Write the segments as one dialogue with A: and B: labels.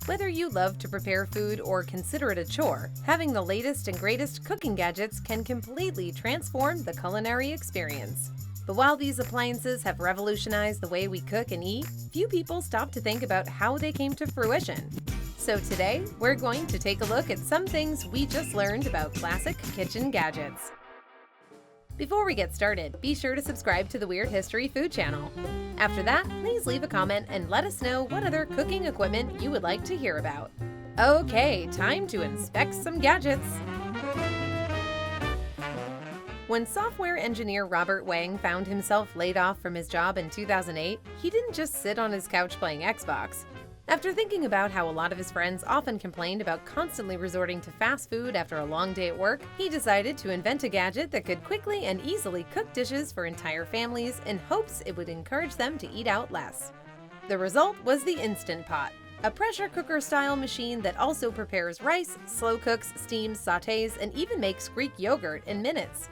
A: Whether you love to prepare food or consider it a chore, having the latest and greatest cooking gadgets can completely transform the culinary experience. But while these appliances have revolutionized the way we cook and eat, few people stop to think about how they came to fruition. So today, we're going to take a look at some things we just learned about classic kitchen gadgets. Before we get started, be sure to subscribe to the Weird History Food channel. After that, please leave a comment and let us know what other cooking equipment you would like to hear about. Okay, time to inspect some gadgets. When software engineer Robert Wang found himself laid off from his job in 2008, he didn't just sit on his couch playing Xbox. After thinking about how a lot of his friends often complained about constantly resorting to fast food after a long day at work, he decided to invent a gadget that could quickly and easily cook dishes for entire families in hopes it would encourage them to eat out less. The result was the Instant Pot, a pressure cooker-style machine that also prepares rice, slow cooks, steams, sautés, and even makes Greek yogurt in minutes.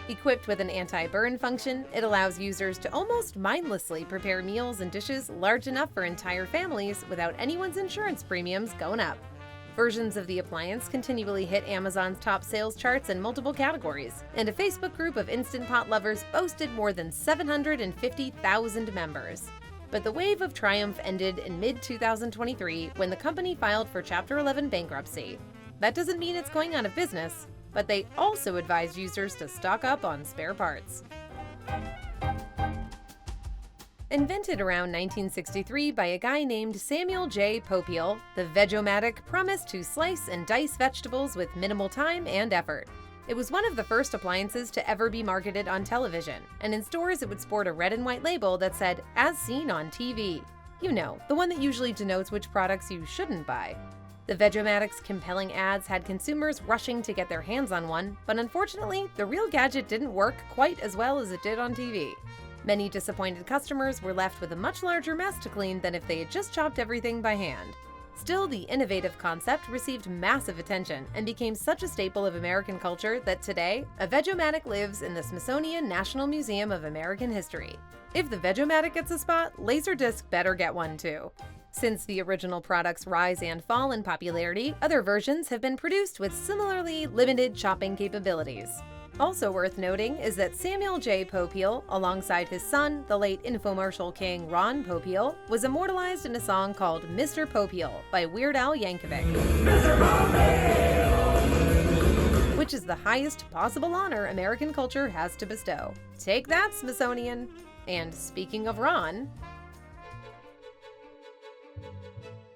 A: Equipped with an anti-burn function, it allows users to almost mindlessly prepare meals and dishes large enough for entire families without anyone's insurance premiums going up. Versions of the appliance continually hit Amazon's top sales charts in multiple categories, and a Facebook group of Instant Pot lovers boasted more than 750,000 members. But the wave of triumph ended in mid-2023 when the company filed for Chapter 11 bankruptcy. That doesn't mean it's going out of business, but they also advise users to stock up on spare parts. Invented around 1963 by a guy named Samuel J. Popeil, the Veg-O-Matic promised to slice and dice vegetables with minimal time and effort. It was one of the first appliances to ever be marketed on television, and in stores it would sport a red and white label that said, "As seen on TV." You know, the one that usually denotes which products you shouldn't buy. The Veg-O-Matic's compelling ads had consumers rushing to get their hands on one, but unfortunately, the real gadget didn't work quite as well as it did on TV. Many disappointed customers were left with a much larger mess to clean than if they had just chopped everything by hand. Still, the innovative concept received massive attention and became such a staple of American culture that today, a Veg-O-Matic lives in the Smithsonian National Museum of American History. If the Veg-O-Matic gets a spot, Laserdisc better get one too. Since the original product's rise and fall in popularity, other versions have been produced with similarly limited chopping capabilities. Also worth noting is that Samuel J. Popeil, alongside his son, the late infomercial king Ron Popeil, was immortalized in a song called Mr. Popeil by Weird Al Yankovic, which is the highest possible honor American culture has to bestow. Take that, Smithsonian! And speaking of Ron,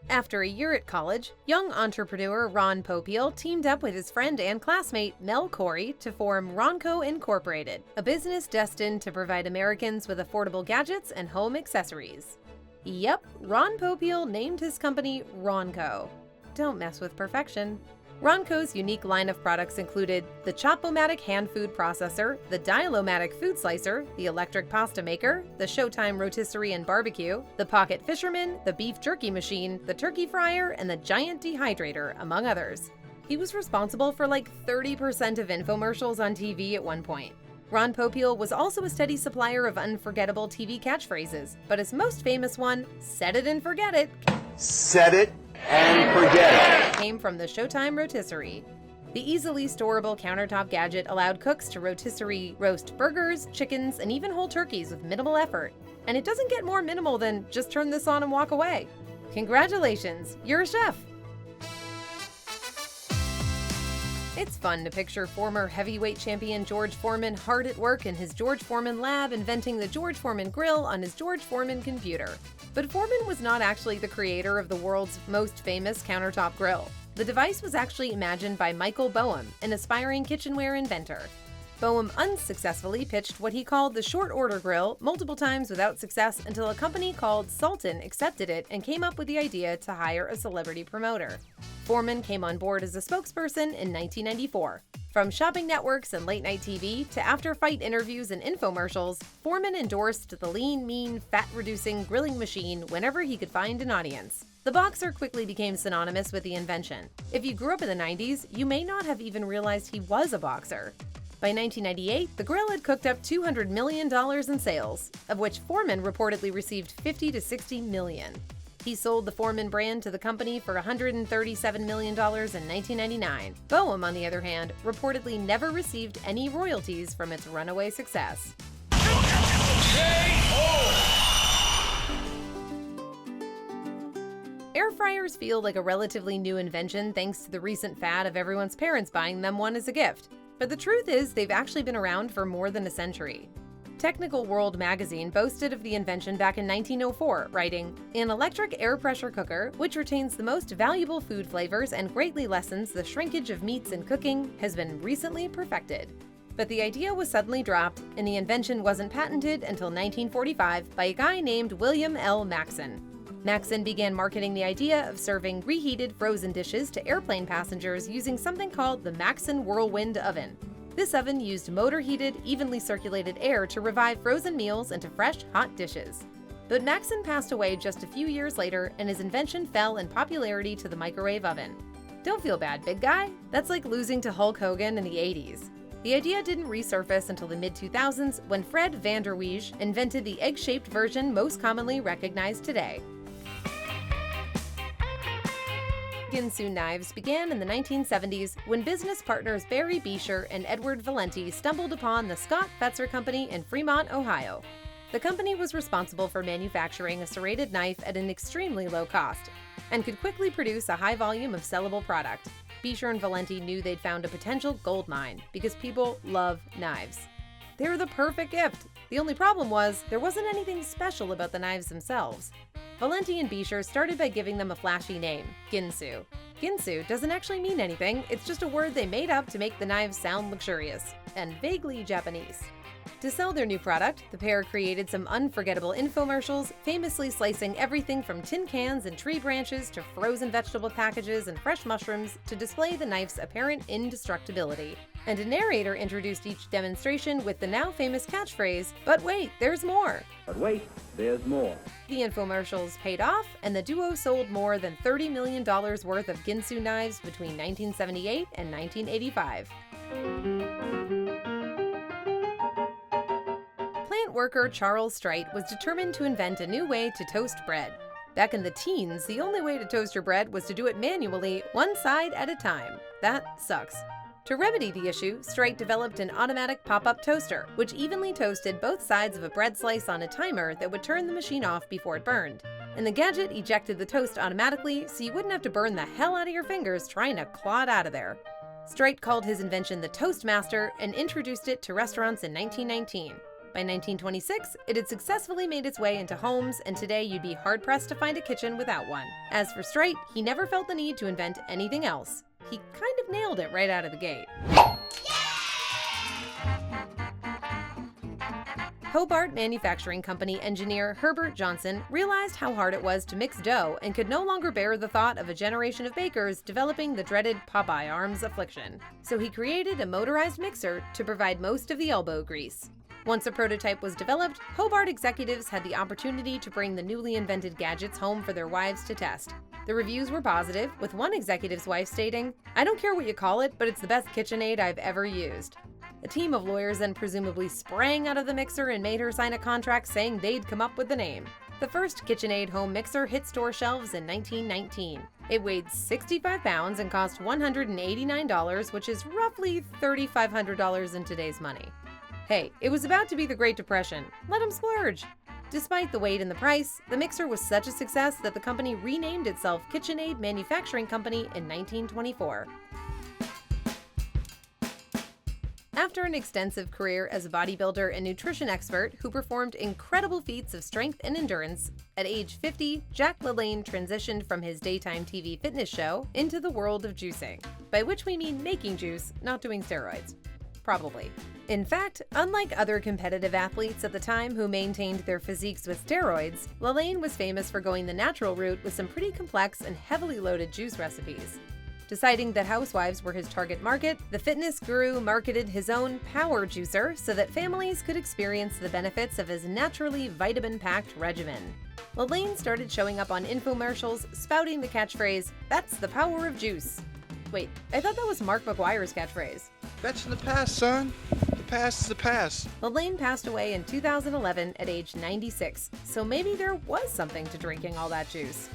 A: after a year at college, young entrepreneur Ron Popeil teamed up with his friend and classmate Mel Korey to form Ronco Incorporated, a business destined to provide Americans with affordable gadgets and home accessories. Yep, Ron Popeil named his company Ronco. Don't mess with perfection. Ronco's unique line of products included the Chop-O-Matic hand food processor, the Dial-O-Matic food slicer, the electric pasta maker, the Showtime rotisserie and barbecue, the Pocket Fisherman, the beef jerky machine, the turkey fryer, and the giant dehydrator, among others. He was responsible for like 30% of infomercials on TV at one point. Ron Popeil was also a steady supplier of unforgettable TV catchphrases, but his most famous one, "Set it and forget it,"
B: Set it and forget it,
A: came from the Showtime rotisserie. The easily storable countertop gadget allowed cooks to rotisserie roast burgers, chickens, and even whole turkeys with minimal effort. And it doesn't get more minimal than just turn this on and walk away. Congratulations, you're a chef! It's fun to picture former heavyweight champion George Foreman hard at work in his George Foreman lab inventing the George Foreman grill on his George Foreman computer. But Foreman was not actually the creator of the world's most famous countertop grill. The device was actually imagined by Michael Boehm, an aspiring kitchenware inventor. Boehm unsuccessfully pitched what he called the short order grill multiple times without success until a company called Sultan accepted it and came up with the idea to hire a celebrity promoter. Foreman came on board as a spokesperson in 1994. From shopping networks and late-night TV to after-fight interviews and infomercials, Foreman endorsed the lean, mean, fat-reducing grilling machine whenever he could find an audience. The boxer quickly became synonymous with the invention. If you grew up in the 90s, you may not have even realized he was a boxer. By 1998, the grill had cooked up $200 million in sales, of which Foreman reportedly received $50 to $60 million. He sold the Foreman brand to the company for $137 million in 1999. Boehm, on the other hand, reportedly never received any royalties from its runaway success. Air fryers feel like a relatively new invention thanks to the recent fad of everyone's parents buying them one as a gift. But the truth is, they've actually been around for more than a century. Technical World magazine boasted of the invention back in 1904, writing, "An electric air pressure cooker, which retains the most valuable food flavors and greatly lessens the shrinkage of meats in cooking, has been recently perfected." But the idea was suddenly dropped, and the invention wasn't patented until 1945 by a guy named William L. Maxson. Maxson began marketing the idea of serving reheated frozen dishes to airplane passengers using something called the Maxson Whirlwind Oven. This oven used motor-heated, evenly circulated air to revive frozen meals into fresh, hot dishes. But Maxson passed away just a few years later, and his invention fell in popularity to the microwave oven. Don't feel bad, big guy. That's like losing to Hulk Hogan in the 80s. The idea didn't resurface until the mid-2000s when Fred van der Weege invented the egg-shaped version most commonly recognized today. Ginsu knives began in the 1970s when business partners Barry Beecher and Edward Valenti stumbled upon the Scott Fetzer Company in Fremont, Ohio. The company was responsible for manufacturing a serrated knife at an extremely low cost and could quickly produce a high volume of sellable product. Beecher and Valenti knew they'd found a potential gold mine because people love knives. They were the perfect gift. The only problem was there wasn't anything special about the knives themselves. Valenti and Beecher started by giving them a flashy name, Ginsu. Ginsu doesn't actually mean anything, it's just a word they made up to make the knives sound luxurious and vaguely Japanese. To sell their new product, the pair created some unforgettable infomercials, famously slicing everything from tin cans and tree branches to frozen vegetable packages and fresh mushrooms to display the knife's apparent indestructibility. And a narrator introduced each demonstration with the now famous catchphrase, "But wait, there's more!"
C: But wait, there's more.
A: The infomercials paid off, and the duo sold more than $30 million worth of Ginsu knives between 1978 and 1985. Plant worker Charles Strite was determined to invent a new way to toast bread. Back in the teens, the only way to toast your bread was to do it manually, one side at a time. That sucks. To remedy the issue, Strite developed an automatic pop-up toaster, which evenly toasted both sides of a bread slice on a timer that would turn the machine off before it burned. And the gadget ejected the toast automatically, so you wouldn't have to burn the hell out of your fingers trying to claw it out of there. Strite called his invention the Toastmaster and introduced it to restaurants in 1919. By 1926, it had successfully made its way into homes, and today you'd be hard-pressed to find a kitchen without one. As for Strite, he never felt the need to invent anything else. He kind of nailed it right out of the gate. Hobart Manufacturing Company engineer Herbert Johnson realized how hard it was to mix dough and could no longer bear the thought of a generation of bakers developing the dreaded Popeye arms affliction. So he created a motorized mixer to provide most of the elbow grease. Once a prototype was developed, Hobart executives had the opportunity to bring the newly invented gadgets home for their wives to test. The reviews were positive, with one executive's wife stating, "I don't care what you call it, but it's the best KitchenAid I've ever used." A team of lawyers then presumably sprang out of the mixer and made her sign a contract saying they'd come up with the name. The first KitchenAid home mixer hit store shelves in 1919. It weighed 65 pounds and cost $189, which is roughly $3,500 in today's money. Hey, it was about to be the Great Depression. Let them splurge. Despite the weight and the price, the mixer was such a success that the company renamed itself KitchenAid Manufacturing Company in 1924. After an extensive career as a bodybuilder and nutrition expert who performed incredible feats of strength and endurance, at age 50, Jack LaLanne transitioned from his daytime TV fitness show into the world of juicing, by which we mean making juice, not doing steroids. Probably. In fact, unlike other competitive athletes at the time who maintained their physiques with steroids, LaLanne was famous for going the natural route with some pretty complex and heavily loaded juice recipes. Deciding that housewives were his target market, the fitness guru marketed his own power juicer so that families could experience the benefits of his naturally vitamin-packed regimen. LaLanne started showing up on infomercials, spouting the catchphrase, "That's the power of juice." Wait, I thought that was Mark McGuire's catchphrase.
D: That's in the past, son. The past is the past.
A: Lane passed away in 2011 at age 96, so maybe there was something to drinking all that juice.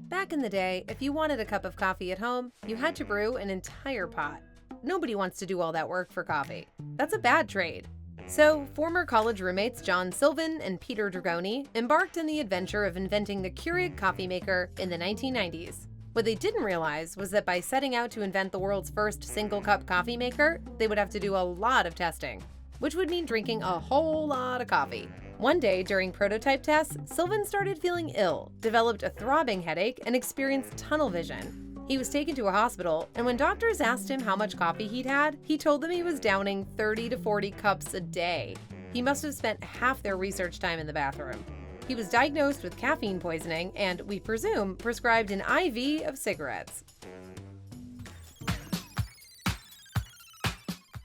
A: Back in the day, if you wanted a cup of coffee at home, you had to brew an entire pot. Nobody wants to do all that work for coffee. That's a bad trade. So, former college roommates John Sylvan and Peter Dragoni embarked on the adventure of inventing the Keurig coffee maker in the 1990s. What they didn't realize was that by setting out to invent the world's first single-cup coffee maker, they would have to do a lot of testing, which would mean drinking a whole lot of coffee. One day during prototype tests, Sylvan started feeling ill, developed a throbbing headache, and experienced tunnel vision. He was taken to a hospital, and when doctors asked him how much coffee he'd had, he told them he was downing 30 to 40 cups a day. He must have spent half their research time in the bathroom. He was diagnosed with caffeine poisoning and, we presume, prescribed an IV of cigarettes.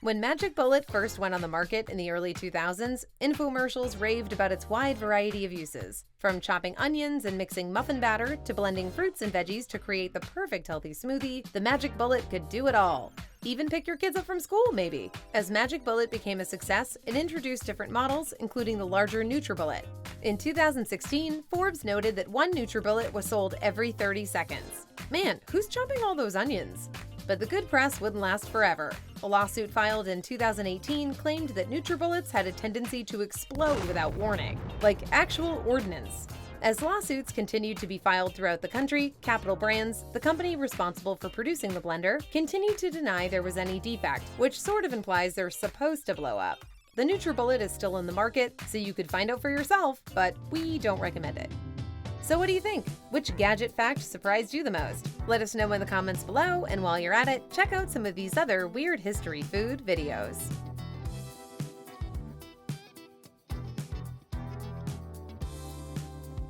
A: When Magic Bullet first went on the market in the early 2000s, infomercials raved about its wide variety of uses. From chopping onions and mixing muffin batter to blending fruits and veggies to create the perfect healthy smoothie, the Magic Bullet could do it all. Even pick your kids up from school, maybe. As Magic Bullet became a success, it introduced different models, including the larger NutriBullet. In 2016, Forbes noted that one NutriBullet was sold every 30 seconds. Man, who's chopping all those onions? But the good press wouldn't last forever. A lawsuit filed in 2018 claimed that NutriBullets had a tendency to explode without warning, like actual ordnance. As lawsuits continued to be filed throughout the country, Capital Brands, the company responsible for producing the blender, continued to deny there was any defect, which sort of implies they're supposed to blow up. The NutriBullet is still in the market, so you could find out for yourself, but we don't recommend it. So what do you think? Which gadget fact surprised you the most? Let us know in the comments below, and while you're at it, check out some of these other weird history food videos.